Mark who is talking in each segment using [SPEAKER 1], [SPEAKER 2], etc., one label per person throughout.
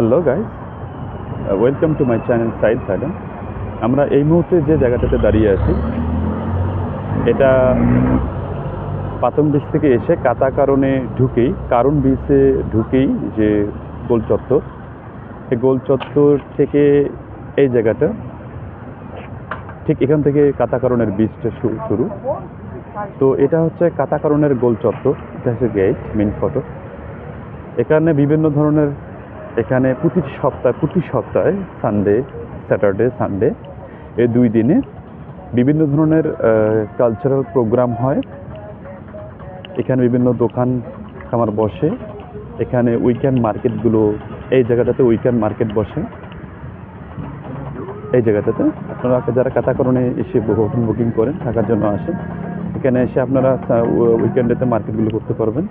[SPEAKER 1] Hello guys, welcome to my channel side garden. আমরা এই মুহূর্তে যে জায়গাটাতে দাঁড়িয়ে আছি, এটা পাতং বিচ থেকে এসে কাতাকারণে ঢুকেই, কারণ বিচে ঢুকেই যে গোল চত্বর, এই গোল চত্বর থেকে এই জায়গাটা, ঠিক এখান থেকে কাতাকারণের বিচটা শুরু। তো এটা হচ্ছে কাতাকারণের গোল চত্বর, এটা হচ্ছে গেট, মেইন ফটো। এখানে বিভিন্ন ধরনের, এখানে প্রতি সপ্তাহে সানডে, স্যাটারডে, সানডে এই 2 দিনে বিভিন্ন ধরনের কালচারাল প্রোগ্রাম হয়। এখানে বিভিন্ন দোকান খামার বসে। এখানে উইকেন্ড মার্কেটগুলো, এই জায়গাটাতে উইকেন্ড মার্কেট বসে। এই জায়গাটাতে আপনারা যারা কাতাকারণে এসে হোটেল বুকিং করেন, থাকার জন্য আসেন, এখানে এসে আপনারা উইকেন্ডেতে মার্কেটগুলো করতে পারবেন।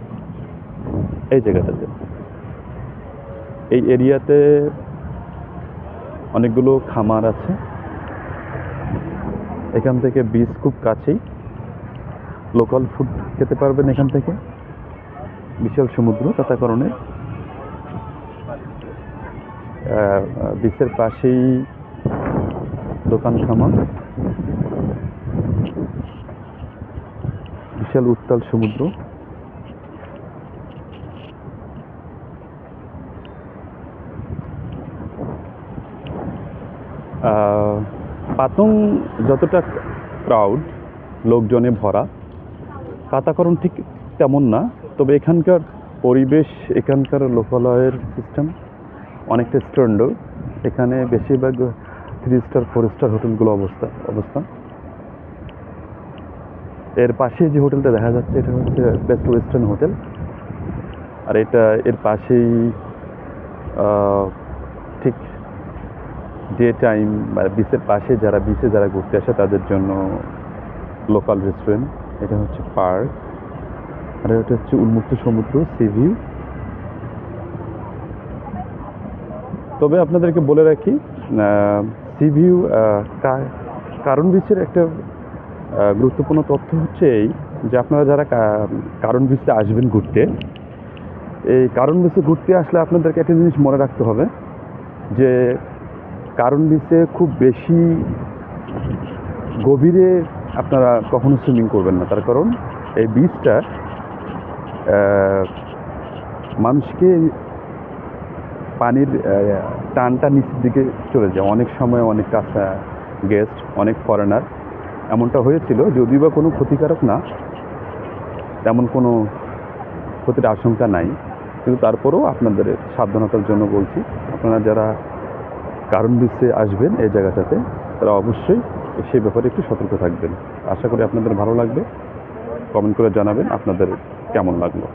[SPEAKER 1] এই জায়গাটাতে, এই এরিয়াতে অনেকগুলো খামার আছে। এখান থেকে বিচ খুব কাছেই, লোকাল ফুড খেতে পারবেন এখান থেকে। বিশাল সমুদ্র কাতাকারণে, বিচের পাশেই দোকান খামার, বিশাল উত্তাল সমুদ্র। পাতং যতটা ক্রাউড, লোকজনে ভরা, কাতাকারণ ঠিক তেমন না। তবে এখানকার পরিবেশ, এখানকার লোকালয়ের সিস্টেম অনেকটা স্ট্যান্ডার্ড। এখানে বেশিরভাগ 3 স্টার 4 স্টার হোটেলগুলো অবস্থান। এর পাশে যে হোটেলটা দেখা যাচ্ছে, এটা হচ্ছে বেস্ট ওয়েস্টার্ন হোটেল। আর এটা এর পাশেই ঠিক ডে টাইম বা বিচের পাশে যারা ঘুরতে আসে তাদের জন্য লোকাল রেস্টুরেন্ট। এটা হচ্ছে পার্ক, আর এটা হচ্ছে উন্মুক্ত সমুদ্র, সি ভিউ। তবে আপনাদেরকে বলে রাখি, সি ভিউ, কারণ বিচের একটা গুরুত্বপূর্ণ তথ্য হচ্ছে এই যে আপনারা যারা কারণ বিচে আসবেন ঘুরতে, এই কারণ বিচে ঘুরতে আসলে আপনাদেরকে একটা জিনিস মনে রাখতে হবে যে কারণ বিচে খুব বেশি গভীরে আপনারা কখনো সুইমিং করবেন না। তার কারণ এই বিচটা মানুষকে পানির টানটা নিচের দিকে চলে যায়। অনেক সময় অনেক কাছে গেস্ট, অনেক ফরেনার, এমনটা হয়েছিল। যদিও বা কোনো ক্ষতিকারক না, তেমন কোনো ক্ষতির আশঙ্কা নাই, কিন্তু তারপরেও আপনাদের সাবধানতার জন্য বলছি, আপনারা যারা কারণ বিচে আসবেন এই জায়গাটাতে, তারা অবশ্যই সেই ব্যাপারে একটু সতর্ক থাকবেন। আশা করি আপনাদের ভালো লাগবে। কমেন্ট করে জানাবেন আপনাদের কেমন লাগলো।